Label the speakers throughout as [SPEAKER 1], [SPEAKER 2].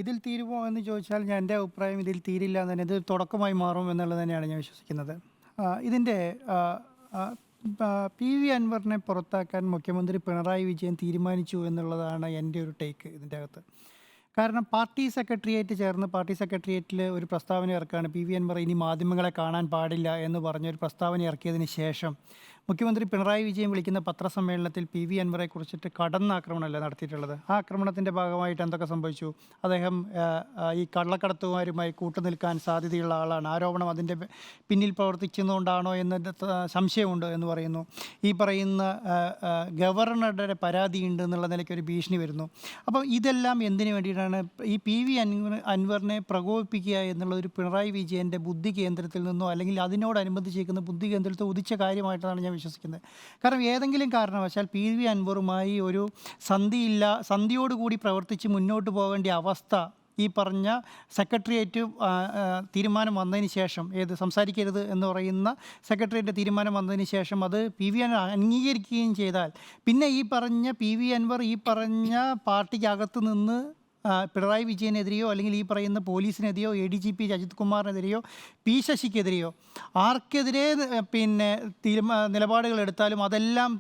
[SPEAKER 1] ഇതിൽ തീരുമോ എന്ന് ചോദിച്ചാൽ എൻ്റെ അഭിപ്രായം ഇതിൽ തീരില്ല എന്ന് തന്നെ ഇത് തുടക്കമായി മാറും എന്നുള്ളത് തന്നെയാണ് ഞാൻ വിശ്വസിക്കുന്നത്. ഇതിൻ്റെ പി വി അൻവറിനെ പുറത്താക്കാൻ മുഖ്യമന്ത്രി പിണറായി വിജയൻ തീരുമാനിച്ചു എന്നുള്ളതാണ് എൻ്റെ ഒരു ടേക്ക് ഇതിൻ്റെ അകത്ത്. കാരണം പാർട്ടി സെക്രട്ടേറിയറ്റ് ചേർന്ന് പാർട്ടി സെക്രട്ടേറിയറ്റിൽ ഒരു പ്രസ്താവന ഇറക്കുകയാണ്, പി വി അൻവർ ഇനി മാധ്യമങ്ങളെ കാണാൻ പാടില്ല എന്ന് പറഞ്ഞൊരു പ്രസ്താവന ഇറക്കിയതിന് ശേഷം മുഖ്യമന്ത്രി പിണറായി വിജയൻ വിളിക്കുന്ന പത്രസമ്മേളനത്തിൽ പി വി അൻവറെ കുറിച്ചിട്ട് കടന്നാക്രമണമല്ല നടത്തിയിട്ടുള്ളത്. ആ ആക്രമണത്തിൻ്റെ ഭാഗമായിട്ട് എന്തൊക്കെ സംഭവിച്ചു? അദ്ദേഹം ഈ കള്ളക്കടത്തുമാരുമായി കൂട്ടുനിൽക്കാൻ സാധ്യതയുള്ള ആളാണ്, ആരോപണം അതിൻ്റെ പിന്നിൽ പ്രവർത്തിക്കുന്നതുകൊണ്ടാണോ എന്ന് സംശയമുണ്ട് എന്ന് പറയുന്നു. ഈ പറയുന്ന ഗവർണറുടെ പരാതിയുണ്ട് എന്നുള്ള നിലയ്ക്ക് ഒരു ഭീഷണി വരുന്നു. അപ്പോൾ ഇതെല്ലാം എന്തിനു വേണ്ടിയിട്ടാണ്? ഈ പി വി അൻവറിനെ പ്രകോപിപ്പിക്കുക എന്നുള്ള ഒരു പിണറായി വിജയൻ്റെ ബുദ്ധി കേന്ദ്രത്തിൽ നിന്നോ അല്ലെങ്കിൽ അതിനോടനുബന്ധിച്ചിരിക്കുന്ന ബുദ്ധി കേന്ദ്രത്തിൽ ഉദിച്ച കാര്യമായിട്ടാണ് ഞാൻ വിശ്വസിക്കുന്നത്. കാരണം ഏതെങ്കിലും കാരണവശാൽ പി വി അൻവറുമായി ഒരു സന്ധിയോടുകൂടി പ്രവർത്തിച്ച് മുന്നോട്ട് പോകേണ്ട അവസ്ഥ ഈ പറഞ്ഞ സെക്രട്ടേറിയറ്റ് തീരുമാനം വന്നതിന് ശേഷം, സംസാരിക്കരുത് എന്ന് പറയുന്ന സെക്രട്ടേറിയറ്റ് തീരുമാനം വന്നതിന് ശേഷം അത് പി വി അൻവർ അംഗീകരിക്കുകയും ചെയ്താൽ പിന്നെ ഈ പറഞ്ഞ പി വി അൻവർ ഈ പറഞ്ഞ പാർട്ടിക്കകത്ത് നിന്ന് പിണറായി വിജയനെതിരെയോ അല്ലെങ്കിൽ ഈ പറയുന്ന പോലീസിനെതിരെയോ A D G P Ajith കുമാറിനെതിരെയോ പി ശശിക്കെതിരെയോ ആർക്കെതിരെ നിലപാടുകൾ എടുത്താലും അതെല്ലാം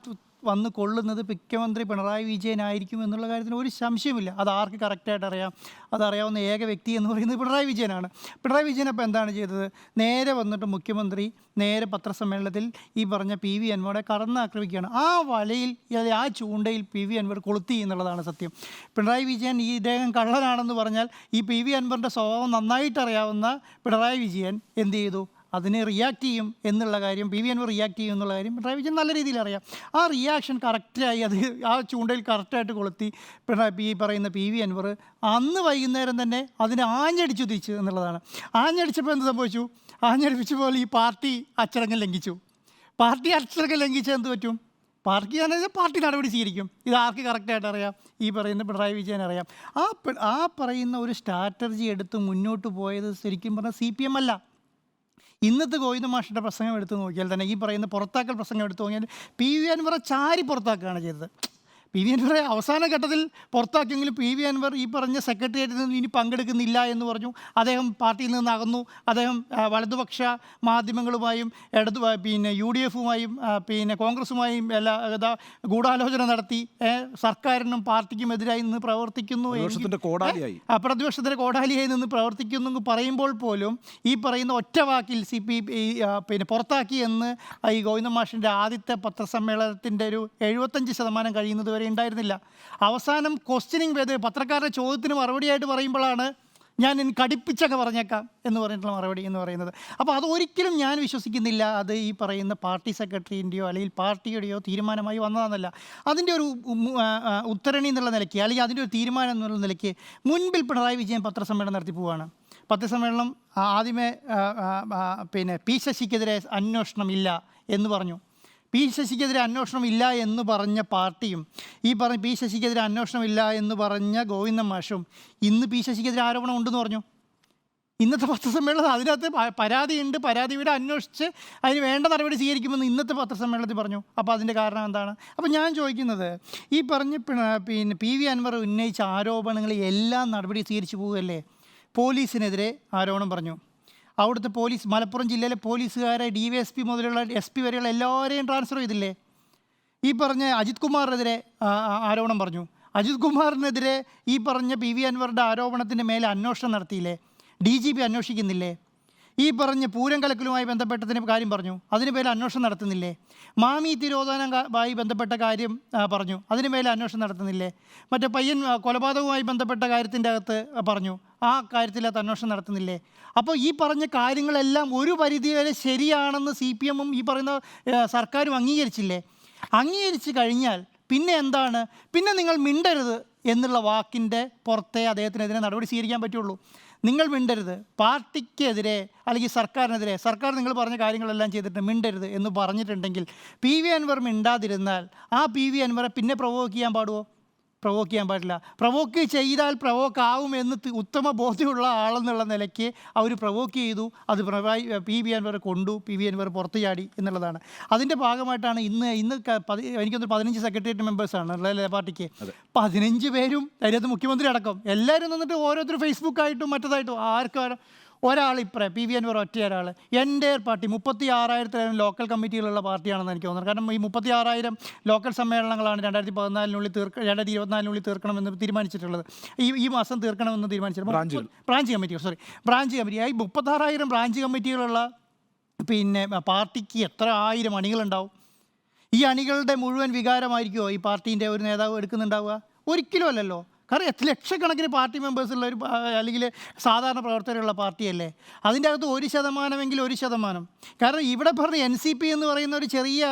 [SPEAKER 1] വന്ന് കൊള്ളുന്നത് മുഖ്യമന്ത്രി പിണറായി വിജയനായിരിക്കും എന്നുള്ള കാര്യത്തിന് ഒരു സംശയമില്ല. അത് ആർക്ക് കറക്റ്റായിട്ട് അറിയാം? അതറിയാവുന്ന ഏക വ്യക്തി എന്ന് പറയുന്നത് പിണറായി വിജയനാണ്. പിണറായി വിജയൻ അപ്പോൾ എന്താണ് ചെയ്തത്? നേരെ വന്നിട്ട് മുഖ്യമന്ത്രി നേരെ പത്രസമ്മേളനത്തിൽ ഈ പറഞ്ഞ പി വി അൻവറെ കടന്നാക്രമിക്കുകയാണ്. ആ വലയിൽ ആ ചൂണ്ടയിൽ പി വി അൻവർ കൊളുത്തി എന്നുള്ളതാണ് സത്യം. പിണറായി വിജയൻ ഈ ഇദ്ദേഹം കള്ളനാണെന്ന് പറഞ്ഞാൽ ഈ പി വി അൻവറിൻ്റെ സ്വഭാവം നന്നായിട്ട് അറിയാവുന്ന പിണറായി വിജയൻ എന്ത് ചെയ്തു? അതിനെ റിയാക്ട് ചെയ്യും എന്നുള്ള കാര്യം, പി വി അൻവർ റിയാക്ട് ചെയ്യും എന്നുള്ള കാര്യം പിണറായി വിജയൻ നല്ല രീതിയിൽ അറിയാം. ആ റിയാക്ഷൻ കറക്റ്റായി അത് ആ ചൂണ്ടയിൽ കറക്റ്റായിട്ട് കൊളുത്തി ഈ പറയുന്ന പി വി അൻവർ അന്ന് വൈകുന്നേരം തന്നെ അതിനെ ആഞ്ഞടിച്ചു തിരിച്ചു എന്നുള്ളതാണ്. ആഞ്ഞടിച്ചപ്പോൾ എന്ത് സംഭവിച്ചു? ആഞ്ഞടിപ്പിച്ചപ്പോൾ ഈ പാർട്ടി അച്ചടക്കം ലംഘിച്ചു. പാർട്ടി അച്ചടക്കം ലംഘിച്ചാൽ എന്ത് പറ്റും? പാർട്ടി നടപടി സ്വീകരിക്കും. ഇത് ആർക്ക് കറക്റ്റായിട്ട് അറിയാം? ഈ പറയുന്ന പിണറായി വിജയൻ അറിയാം. ആ പറയുന്ന ഒരു സ്ട്രാറ്റജി എടുത്ത് മുന്നോട്ട് പോയത് ശരിക്കും പറഞ്ഞാൽ CPM അല്ല. ഇന്നത്തെ ഗോവിന്ദ മാഷിൻ്റെ പ്രസംഗം എടുത്ത് നോക്കിയാൽ തന്നെ, ഈ പറയുന്ന പുറത്താക്കൽ പ്രസംഗം എടുത്ത് നോക്കിയാൽ പി വി അൻവറെ ചാരി പുറത്താക്കുകയാണ് ചെയ്തത്. പി വി അൻവറെ അവസാന ഘട്ടത്തിൽ പുറത്താക്കിയെങ്കിലും പി വി അൻവർ ഈ പറഞ്ഞ സെക്രട്ടേറിയറ്റിൽ നിന്ന് ഇനി പങ്കെടുക്കുന്നില്ല എന്ന് പറഞ്ഞു. അദ്ദേഹം പാർട്ടിയിൽ നിന്ന് അകന്നു. അദ്ദേഹം വലതുപക്ഷ മാധ്യമങ്ങളുമായും UDF കോൺഗ്രസുമായും ഗൂഢാലോചന നടത്തി സർക്കാരിനും പാർട്ടിക്കും എതിരായി നിന്ന് പ്രവർത്തിക്കുന്നു, പ്രതിപക്ഷത്തിൻ്റെ കോടാലിയായി നിന്ന് പ്രവർത്തിക്കുന്നു എന്ന് പറയുമ്പോൾ പോലും ഈ പറയുന്ന ഒറ്റ വാക്കിൽ പുറത്താക്കി എന്ന് ഈ ഗോവിന്ദ മാഷിൻ്റെ ആദ്യത്തെ പത്രസമ്മേളനത്തിൻ്റെ ഒരു 75% കഴിയുന്നത് വരെ ഉണ്ടായിരുന്നില്ല. അവസാനം ക്വസ്റ്റ്യനിങ് ചെയ്ത് പത്രക്കാരുടെ ചോദ്യത്തിന് മറുപടിയായിട്ട് പറയുമ്പോഴാണ് ഞാൻ കടിപ്പിച്ചൊക്കെ പറഞ്ഞേക്കാം എന്ന് പറഞ്ഞിട്ടുള്ള മറുപടി എന്ന് പറയുന്നത്. അപ്പോൾ അതൊരിക്കലും ഞാൻ വിശ്വസിക്കുന്നില്ല അത് ഈ പറയുന്ന പാർട്ടി സെക്രട്ടറിൻ്റെയോ അല്ലെങ്കിൽ പാർട്ടിയുടെയോ തീരുമാനമായി വന്നതാണെന്നല്ല. അതിൻ്റെ ഒരു ഉത്തരണി എന്നുള്ള നിലയ്ക്ക് അല്ലെങ്കിൽ അതിൻ്റെ ഒരു തീരുമാനം എന്നുള്ള നിലയ്ക്ക് മുൻപിൽ പിണറായി വിജയൻ പത്രസമ്മേളനം നടത്തി പോവുകയാണ്. പത്രസമ്മേളനം ആദ്യമേ പി ശശിക്കെതിരെ അന്വേഷണമില്ല എന്ന് പറഞ്ഞു. പി ശശിക്കെതിരെ അന്വേഷണമില്ല എന്ന് പറഞ്ഞ പാർട്ടിയും ഈ പറഞ്ഞ പി ശശിക്കെതിരെ അന്വേഷണമില്ല എന്ന് പറഞ്ഞ ഗോവിന്ദ മാഷും ഇന്ന് പി ശശിക്കെതിരെ ആരോപണം ഉണ്ടെന്ന് പറഞ്ഞു. ഇന്നത്തെ പത്രസമ്മേളനം അതിനകത്ത് പരാതിയുണ്ട്, പരാതിയുടെ അന്വേഷിച്ച് അതിന് വേണ്ട നടപടി സ്വീകരിക്കുമെന്ന് ഇന്നത്തെ പത്രസമ്മേളനത്തിൽ പറഞ്ഞു. അപ്പോൾ അതിൻ്റെ കാരണം എന്താണ്? അപ്പോൾ ഞാൻ ചോദിക്കുന്നത്, ഈ പറഞ്ഞ പി വി അൻവർ ഉന്നയിച്ച ആരോപണങ്ങൾ എല്ലാം നടപടി സ്വീകരിച്ചു പോവുകയല്ലേ? പോലീസിനെതിരെ ആരോപണം പറഞ്ഞു. അവിടുത്തെ പോലീസ് മലപ്പുറം ജില്ലയിലെ പോലീസുകാരെ DYSP മുതലുള്ള SP വരെയുള്ള എല്ലാവരെയും ട്രാൻസ്ഫർ ചെയ്തില്ലേ? ഈ പറഞ്ഞ അജിത് കുമാറിനെതിരെ ആരോപണം പറഞ്ഞു. അജിത് കുമാറിനെതിരെ ഈ പറഞ്ഞ പി വി അൻവറിൻ്റെ ആരോപണത്തിൻ്റെ മേലെ അന്വേഷണം നടത്തിയില്ലേ? DGP അന്വേഷിക്കുന്നില്ലേ? ഈ പറഞ്ഞ പൂരം കലക്കലുമായി ബന്ധപ്പെട്ടതിന് കാര്യം പറഞ്ഞു, അതിന് മേലെ അന്വേഷണം നടത്തുന്നില്ലേ? മാമി തിരോധാനവുമായി ബന്ധപ്പെട്ട കാര്യം പറഞ്ഞു, അതിന് മേലെ അന്വേഷണം നടത്തുന്നില്ലേ? മറ്റേ പയ്യൻ കൊലപാതകവുമായി ബന്ധപ്പെട്ട കാര്യത്തിൻ്റെ അകത്ത് പറഞ്ഞു, ആ കാര്യത്തിലകത്ത് അന്വേഷണം നടത്തുന്നില്ലേ? അപ്പോൾ ഈ പറഞ്ഞ കാര്യങ്ങളെല്ലാം ഒരു പരിധിവരെ ശരിയാണെന്ന് CPM-ഉം ഈ പറയുന്ന സർക്കാരും അംഗീകരിച്ചില്ലേ? അംഗീകരിച്ച് കഴിഞ്ഞാൽ പിന്നെ എന്താണ്? പിന്നെ നിങ്ങൾ മിണ്ടരുത് എന്നുള്ള വാക്കിൻ്റെ പുറത്തെ അദ്ദേഹത്തിനെതിരെ നടപടി സ്വീകരിക്കാൻ പറ്റുള്ളൂ. നിങ്ങൾ മിണ്ടരുത്, പാർട്ടിക്കെതിരെ അല്ലെങ്കിൽ സർക്കാരിനെതിരെ, സർക്കാർ നിങ്ങൾ പറഞ്ഞ കാര്യങ്ങളെല്ലാം ചെയ്തിട്ട് മിണ്ടരുത് എന്ന് പറഞ്ഞിട്ടുണ്ടെങ്കിൽ പി വി അൻവർ മിണ്ടാതിരുന്നാൽ ആ പി വി അൻവറെ പിന്നെ പ്രൊവോക്ക് ചെയ്യാൻ പാടുമോ? പ്രൊവോക്ക് ചെയ്യാൻ പാടില്ല. പ്രൊവോക്ക് ചെയ്താൽ പ്രൊവോക്ക് ആവുമെന്ന് ഉത്തമ ബോധ്യമുള്ള ആളെന്നുള്ള നിലയ്ക്ക് അവർ പ്രൊവോക്ക് ചെയ്തു. അത് പി വി അൻവർ കൊണ്ടു, പി വി അൻവർ പുറത്ത് ചാടി എന്നുള്ളതാണ്. അതിൻ്റെ ഭാഗമായിട്ടാണ് ഇന്ന് എനിക്കൊന്ന് 15 സെക്രട്ടേറിയറ്റ് മെമ്പേഴ്സാണ് ഉള്ള പാർട്ടിക്ക്. 15 പേരും അതിനകത്ത് മുഖ്യമന്ത്രി അടക്കം എല്ലാവരും നിന്നിട്ട് ഓരോരുത്തർ ഫേസ്ബുക്കായിട്ടും മറ്റേതായിട്ടും ആർക്കും ഒരാൾ ഇപ്പറേ പി വി അൻവർ ഒറ്റ ഒരാൾ എൻ്റെ പാർട്ടി 36,000 ലോക്കൽ കമ്മിറ്റികളുള്ള പാർട്ടിയാണെന്ന് എനിക്ക് തോന്നുന്നത്. കാരണം ഈ 36,000 ലോക്കൽ സമ്മേളനങ്ങളാണ് 2024 തീർക്കണമെന്ന് തീരുമാനിച്ചിട്ടുള്ളത്. ഈ മാസം തീർക്കണമെന്ന് തീരുമാനിച്ചിട്ടുണ്ട്. ബ്രാഞ്ച് കമ്മിറ്റി ഈ 36,000 ബ്രാഞ്ച് കമ്മിറ്റികളുള്ള പിന്നെ പാർട്ടിക്ക് എത്ര ആയിരം അണികളുണ്ടാവും? ഈ അണികളുടെ മുഴുവൻ വികാരമായിരിക്കുമോ ഈ പാർട്ടീൻ്റെ ഒരു നേതാവ് എടുക്കുന്നുണ്ടാവുക? ഒരിക്കലും അല്ലല്ലോ. കാരണം ലക്ഷക്കണക്കിന് പാർട്ടി മെമ്പേഴ്സുള്ള ഒരു അല്ലെങ്കിൽ സാധാരണ പ്രവർത്തകരുള്ള പാർട്ടിയല്ലേ. അതിൻ്റെ അകത്ത് 1% 1%. കാരണം ഇവിടെ പറഞ്ഞ NCP എന്ന് പറയുന്ന ഒരു ചെറിയ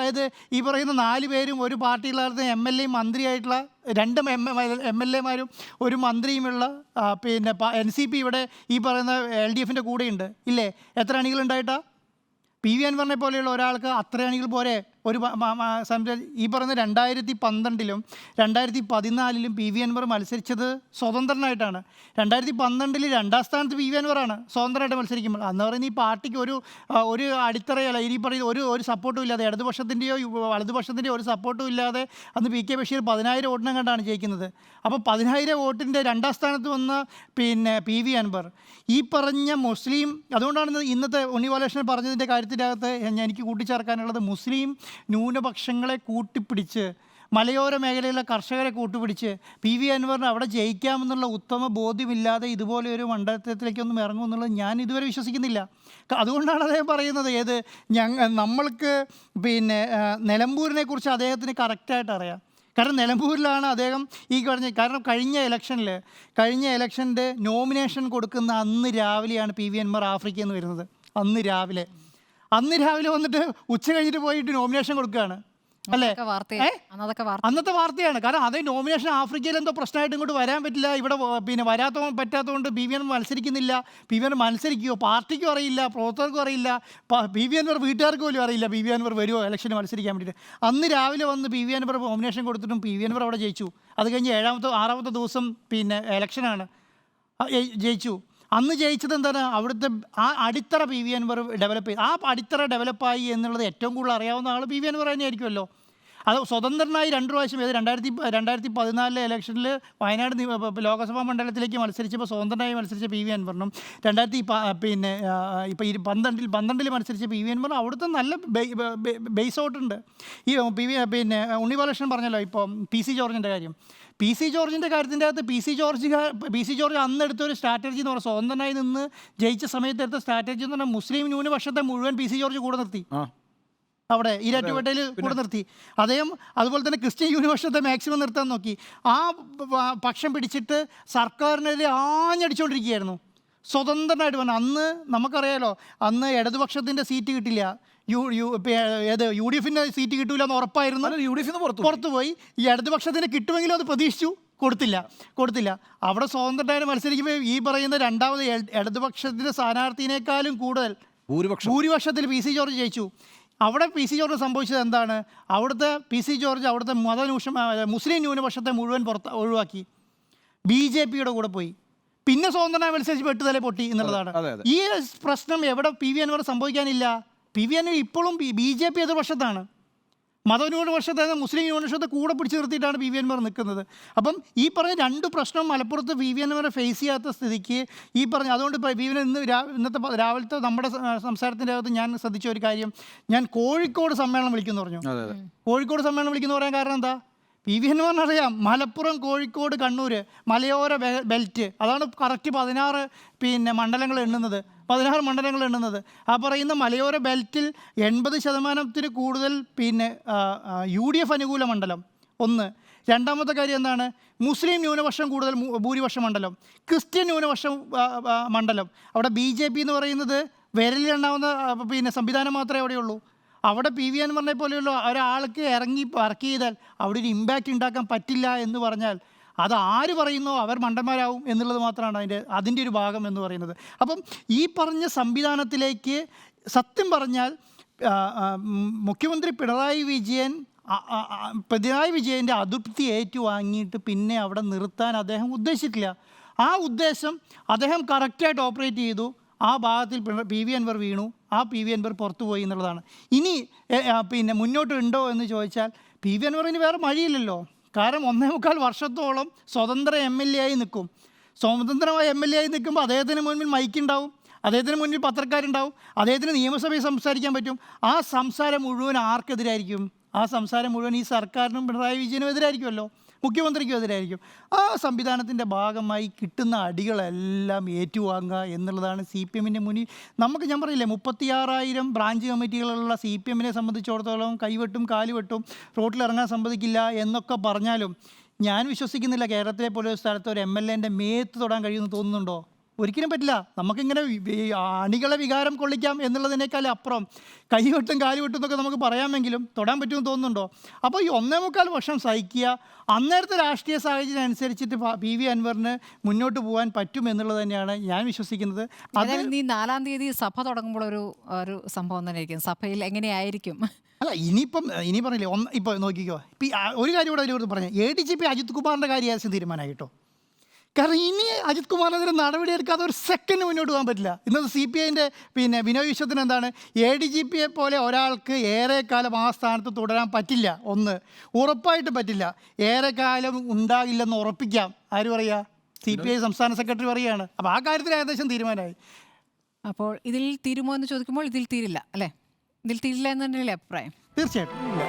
[SPEAKER 1] ഈ പറയുന്ന 4 പേരും ഒരു പാർട്ടിയിലുള്ള MLA മന്ത്രിയായിട്ടുള്ള 2 MLA മാരും ഒരു മന്ത്രിയുമുള്ള പിന്നെ NCP ഇവിടെ ഈ പറയുന്ന LDFൻ്റെ കൂടെയുണ്ട് ഇല്ലേ? എത്ര അണികളുണ്ടായിട്ടാ? പി വി അൻവറിനെ പോലെയുള്ള ഒരാൾക്ക് അത്ര അണികൾ പോരെ? ഈ പറയുന്ന 2012-ലും 2014-ലും പി വി അൻവർ മത്സരിച്ചത് സ്വതന്ത്രനായിട്ടാണ്. 2012-ൽ 2ാം സ്ഥാനത്ത് പി വി അൻവറാണ് സ്വതന്ത്രമായിട്ട് മത്സരിക്കുമ്പോൾ. അന്ന് പറയുന്ന ഈ പാർട്ടിക്ക് ഒരു അടിത്തറയല്ല, ഈ പറയുന്ന ഒരു സപ്പോർട്ടും ഇല്ലാതെ, ഇടതുപക്ഷത്തിൻ്റെയോ വലതുപക്ഷത്തിൻ്റെയോ ഒരു സപ്പോർട്ടും ഇല്ലാതെ അന്ന് PK ബഷീർ 10,000 വോട്ടിനെ കണ്ടാണ് ജയിക്കുന്നത്. അപ്പോൾ 10,000 വോട്ടിൻ്റെ 2ാം സ്ഥാനത്ത് വന്ന പിന്നെ പി വി അൻവർ ഈ പറഞ്ഞ മുസ്ലിം, അതുകൊണ്ടാണ് ഇന്നത്തെ ഉണ്ണി ബാലകൃഷ്ണൻ പറഞ്ഞതിൻ്റെ കാര്യത്തിൻ്റെ അകത്ത് എനിക്ക് കൂട്ടിച്ചേർക്കാനുള്ളത്, മുസ്ലിം ന്യൂനപക്ഷങ്ങളെ കൂട്ടിപ്പിടിച്ച് മലയോര മേഖലയിലെ കർഷകരെ കൂട്ടുപിടിച്ച് പി വി അൻവറിന് അവിടെ ജയിക്കാമെന്നുള്ള ഉത്തമ ബോധ്യമില്ലാതെ ഇതുപോലെ ഒരു മണ്ഡലത്തിലേക്കൊന്നും ഇറങ്ങുമെന്നുള്ളത് ഞാൻ ഇതുവരെ വിശ്വസിക്കുന്നില്ല. അതുകൊണ്ടാണ് അദ്ദേഹം പറയുന്നത് നമ്മൾക്ക് പിന്നെ നിലമ്പൂരിനെ കുറിച്ച് അദ്ദേഹത്തിന് കറക്റ്റായിട്ട് അറിയാം. കാരണം നിലമ്പൂരിലാണ് അദ്ദേഹം കാരണം കഴിഞ്ഞ ഇലക്ഷൻ്റെ നോമിനേഷൻ കൊടുക്കുന്ന അന്ന് രാവിലെയാണ് പി വി അൻവർ ആഫ്രിക്കയിൽ നിന്ന് വരുന്നത്. അന്ന് രാവിലെ വന്നിട്ട് ഉച്ച കഴിഞ്ഞിട്ട് പോയിട്ട് നോമിനേഷൻ കൊടുക്കുകയാണ് അല്ലേ? അന്നത്തെ വാർത്തയാണ്. കാരണം അതേ നോമിനേഷൻ ആഫ്രിക്കയിൽ എന്തോ പ്രശ്നമായിട്ട് ഇങ്ങോട്ട് വരാൻ പറ്റില്ല, ഇവിടെ പിന്നെ പറ്റാത്തതുകൊണ്ട് പി വി അൻവർ മത്സരിക്കുന്നില്ല. പി വി അൻവർ മത്സരിക്കുമോ പാർട്ടിക്കും അറിയില്ല, പ്രവർത്തകർക്കും അറിയില്ല, പി വി അൻവർ വീട്ടുകാർക്ക് പോലും അറിയില്ല പി വി അൻവർ വരുമോ ഇലക്ഷന് മത്സരിക്കാൻ വേണ്ടിയിട്ട്. അന്ന് രാവിലെ വന്ന് പി വി അൻവർ നോമിനേഷൻ കൊടുത്തിട്ടും പി വി അൻവർ അവിടെ ജയിച്ചു. അത് കഴിഞ്ഞ് 6ാമത്തെ ദിവസം പിന്നെ ഇലക്ഷനാണ്, ജയിച്ചു. അന്ന് ജയിച്ചത് എന്താണ്? അവിടുത്തെ ആ അടിത്തറ പി വി അൻവർ ഡെവലപ്പ് ചെയ്തു. ആ അടിത്തറ ഡെവലപ്പായി എന്നുള്ളത് ഏറ്റവും കൂടുതൽ അറിയാവുന്ന ആൾ പി വി അൻവർ തന്നെയായിരിക്കുമല്ലോ. അത് സ്വതന്ത്രനായി 2 പ്രാവശ്യം 2014 ഇലക്ഷനിൽ വയനാട് ലോക്സഭാ മണ്ഡലത്തിലേക്ക് മത്സരിച്ചപ്പോൾ സ്വതന്ത്രനായി മത്സരിച്ച പി വി അൻവറിനും 2012 മത്സരിച്ച പി വി അൻവറിനും അവിടുത്തെ നല്ല ബേസ് ഔട്ടുണ്ട്. ഈ പിന്നെ ഉണ്ണി ബാലകൃഷ്ണൻ പറഞ്ഞല്ലോ ഇപ്പോൾ PC ജോർജിൻ്റെ കാര്യം. PC ജോർജിൻ്റെ കാര്യത്തിൻ്റെ അകത്ത് PC ജോർജ് അന്ന് എടുത്തൊരു സ്ട്രാറ്റജി എന്ന് പറഞ്ഞാൽ, സ്വതന്ത്രനായി നിന്ന് ജയിച്ച സമയത്ത് എടുത്ത സ്ട്രാറ്റജി എന്ന് പറഞ്ഞാൽ മുസ്ലിം ന്യൂനപക്ഷത്തെ മുഴുവൻ PC ജോർജ് കൂടെ നിർത്തി. അവിടെ ഈരാറ്റുപേട്ടയിൽ കൂടെ നിർത്തി. അദ്ദേഹം അതുപോലെ തന്നെ ക്രിസ്ത്യൻ ന്യൂനപക്ഷത്തെ മാക്സിമം നിർത്താൻ നോക്കി. ആ പക്ഷം പിടിച്ചിട്ട് സർക്കാരിനെതിരെ ആഞ്ഞടിച്ചുകൊണ്ടിരിക്കുകയായിരുന്നു. സ്വതന്ത്രനായിട്ട് പറഞ്ഞു. അന്ന് നമുക്കറിയാലോ, അന്ന് ഇടതുപക്ഷത്തിൻ്റെ സീറ്റ് കിട്ടില്ല, UDFിൻ്റെ സീറ്റ് കിട്ടൂല എന്ന് ഉറപ്പായിരുന്നു. UDF പുറത്തുപോയി. ഈ ഇടതുപക്ഷത്തിന് കിട്ടുമെങ്കിലും അത് പ്രതീക്ഷിച്ചു, കൊടുത്തില്ല. അവിടെ സ്വതന്ത്രമായിട്ട് മത്സരിക്കുമ്പോൾ ഈ പറയുന്ന രണ്ടാമത് ഇടതുപക്ഷത്തിൻ്റെ സ്ഥാനാർത്ഥിനേക്കാളും കൂടുതൽ ഭൂരിപക്ഷത്തിൽ PC ജോർജ് ജയിച്ചു. അവിടെ PC ജോർജ് സംഭവിച്ചത് എന്താണ്? അവിടുത്തെ PC ജോർജ് അവിടുത്തെ മുസ്ലിം ന്യൂനപക്ഷത്തെ മുഴുവൻ ഒഴിവാക്കി BJPയുടെ കൂടെ പോയി. പിന്നെ സ്വതന്ത്രനായി മത്സരിച്ച് വെട്ടുതല പൊട്ടി എന്നുള്ളതാണ്. ഈ പ്രശ്നം എവിടെ പി വി അൻവർ സംഭവിക്കാനില്ല. പി വി അൻവർ ഇപ്പോഴും BJP എതിർപക്ഷത്താണ്. മതന്യൂനപക്ഷത്തെ മുസ്ലിം ന്യൂനപക്ഷത്തെ കൂടെ പിടിച്ചു നിർത്തിയിട്ടാണ് പി വി അൻവർ നിൽക്കുന്നത്. അപ്പം ഈ പറഞ്ഞ 2 പ്രശ്നം മലപ്പുറത്ത് പി വി അൻവറെ ഫേസ് ചെയ്യാത്ത സ്ഥിതിക്ക് അതുകൊണ്ട് പി വി ഇന്നത്തെ രാവിലത്തെ നമ്മുടെ സംസാരത്തിൻ്റെ അകത്ത് ഞാൻ ശ്രദ്ധിച്ച ഒരു കാര്യം, ഞാൻ കോഴിക്കോട് സമ്മേളനം വിളിക്കുമെന്ന് പറഞ്ഞു. കോഴിക്കോട് സമ്മേളനം വിളിക്കുന്ന പറയാൻ കാരണം എന്താ? പി വി അൻവറിനറിയാം മലപ്പുറം, കോഴിക്കോട്, കണ്ണൂർ മലയോര ബെൽറ്റ്, അതാണ് കറക്റ്റ് 16 മണ്ഡലങ്ങൾ എണ്ണുന്നത്. ആ പറയുന്ന മലയോര ബെൽറ്റിൽ 80% കൂടുതൽ UDF അനുകൂല മണ്ഡലം ഒന്ന്. രണ്ടാമത്തെ കാര്യം എന്താണ്? മുസ്ലിം ന്യൂനപക്ഷം കൂടുതൽ ഭൂരിപക്ഷ മണ്ഡലം, ക്രിസ്ത്യൻ ന്യൂനപക്ഷം മണ്ഡലം. അവിടെ BJP എന്ന് പറയുന്നത് വിരലിലെണ്ണാവുന്ന സംവിധാനം മാത്രമേ അവിടെയുള്ളൂ. അവിടെ പി വി അൻവറിനെ പോലെയുള്ള ഒരാൾക്ക് വർക്ക് ചെയ്താൽ അവിടെ ഒരു ഇമ്പാക്റ്റ് ഉണ്ടാക്കാൻ പറ്റില്ല എന്ന് പറഞ്ഞാൽ അത് ആര് പറയുന്നോ അവർ മണ്ടന്മാരാവും എന്നുള്ളത് മാത്രമാണ് അതിൻ്റെ ഒരു ഭാഗം എന്ന് പറയുന്നത്. അപ്പം ഈ പറഞ്ഞ സംവിധാനത്തിലേക്ക് സത്യം പറഞ്ഞാൽ മുഖ്യമന്ത്രി പിണറായി വിജയൻ പിണറായി വിജയൻ്റെ അതൃപ്തി ഏറ്റുവാങ്ങിയിട്ട് പിന്നെ അവിടെ നിർത്താൻ അദ്ദേഹം ഉദ്ദേശിച്ചിട്ടില്ല. ആ ഉദ്ദേശം അദ്ദേഹം കറക്റ്റായിട്ട് ഓപ്പറേറ്റ് ചെയ്തു. ആ ഭാഗത്തിൽ പി വി അൻവർ വീണു, ആ പി വി അൻവർ പുറത്തു പോയി എന്നുള്ളതാണ്. ഇനി പിന്നെ മുന്നോട്ട് ഉണ്ടോ എന്ന് ചോദിച്ചാൽ പി വി അൻവറിന് വേറെ വഴിയില്ലല്ലോ. കാരണം 1.25 വർഷത്തോളം സ്വതന്ത്ര MLA ആയി നിൽക്കും. സ്വതന്ത്രമായ MLA ആയി നിൽക്കുമ്പോൾ അദ്ദേഹത്തിന് മുന്നിൽ മൈക്കുണ്ടാവും, അദ്ദേഹത്തിന് മുന്നിൽ പത്രക്കാരുണ്ടാവും, അദ്ദേഹത്തിന് നിയമസഭയിൽ സംസാരിക്കാൻ പറ്റും. ആ സംസാരം മുഴുവൻ ആർക്കെതിരായിരിക്കും? ആ സംസാരം മുഴുവൻ ഈ സർക്കാരിനും പിണറായി വിജയനും എതിരായിരിക്കുമല്ലോ, മുഖ്യമന്ത്രിക്കും എതിരായിരിക്കും. ആ സംവിധാനത്തിൻ്റെ ഭാഗമായി കിട്ടുന്ന അടികളെല്ലാം ഏറ്റുവാങ്ങുക എന്നുള്ളതാണ് CPM-ൻ്റെ മുന്നിൽ. ഞാൻ പറയില്ലേ, 36,000 ബ്രാഞ്ച് കമ്മിറ്റികളുള്ള CPM-നെ സംബന്ധിച്ചിടത്തോളം കൈവെട്ടും കാലുവെട്ടും റോട്ടിലിറങ്ങാൻ സമ്മതിക്കില്ല എന്നൊക്കെ പറഞ്ഞാലും ഞാൻ വിശ്വസിക്കുന്നില്ല കേരളത്തിലെ പോലെ ഒരു സ്ഥലത്ത് ഒരു MLA-ൻ്റെ മേത്ത് തൊടാൻ കഴിയുമെന്ന് തോന്നുന്നുണ്ടോ? ഒരിക്കലും പറ്റില്ല. നമുക്കിങ്ങനെ അണികളെ വികാരം കൊള്ളിക്കാം എന്നുള്ളതിനേക്കാൾ അപ്പുറം കൈവെട്ടും കാലുവെട്ടും എന്നൊക്കെ നമുക്ക് പറയാമെങ്കിലും തൊടാൻ പറ്റുമെന്ന് തോന്നുന്നുണ്ടോ? അപ്പോൾ ഈ 1.25 വർഷം സഹിക്കുക, അന്നേരത്തെ രാഷ്ട്രീയ സാഹചര്യം അനുസരിച്ചിട്ട് പി വി അൻവറിന് മുന്നോട്ട് പോകാൻ പറ്റും എന്നുള്ളത് തന്നെയാണ് ഞാൻ വിശ്വസിക്കുന്നത്.
[SPEAKER 2] അത് നീ 4-ാം തീയതി സഭ തുടങ്ങുമ്പോൾ ഒരു സംഭവം തന്നെ ആയിരിക്കും. സഭയിൽ എങ്ങനെയായിരിക്കും?
[SPEAKER 1] അല്ല, ഇനി പറഞ്ഞില്ലേ, ഇപ്പോൾ നോക്കിക്കോ, ഒരു കാര്യം കൂടെ അതിലൂടെ പറഞ്ഞു. ADGP അജിത് കുമാറിൻ്റെ കാര്യം ഏകദേശം തീരുമാനമായി കേട്ടോ. കാരണം ഇനി അജിത് കുമാറിനെതിരെ നടപടിയെടുക്കാതെ ഒരു സെക്കൻഡ് മുന്നോട്ട് പോകാൻ പറ്റില്ല. ഇന്നത്തെ CPI-ൻ്റെ വിനോദ് വിശ്വത്തിന് എന്താണ്, ADGP-യെ പോലെ ഒരാൾക്ക് ഏറെക്കാലം ആ സ്ഥാനത്ത് തുടരാൻ പറ്റില്ല. ഉറപ്പായിട്ട് പറ്റില്ല. ഏറെക്കാലം ഉണ്ടാകില്ലെന്ന് ഉറപ്പിക്കാം. ആര് പറയുക? CPI സംസ്ഥാന സെക്രട്ടറി പറയുകയാണ്. അപ്പോൾ ആ കാര്യത്തിൽ ഏകദേശം തീരുമാനമായി.
[SPEAKER 2] അപ്പോൾ ഇതിൽ തീരുമോ എന്ന് ചോദിക്കുമ്പോൾ ഇതിൽ തീരില്ല അല്ലേ? ഇതിൽ തീരില്ല എന്ന് തന്നെയല്ലേ അഭിപ്രായം?
[SPEAKER 1] തീർച്ചയായിട്ടും ഇല്ല.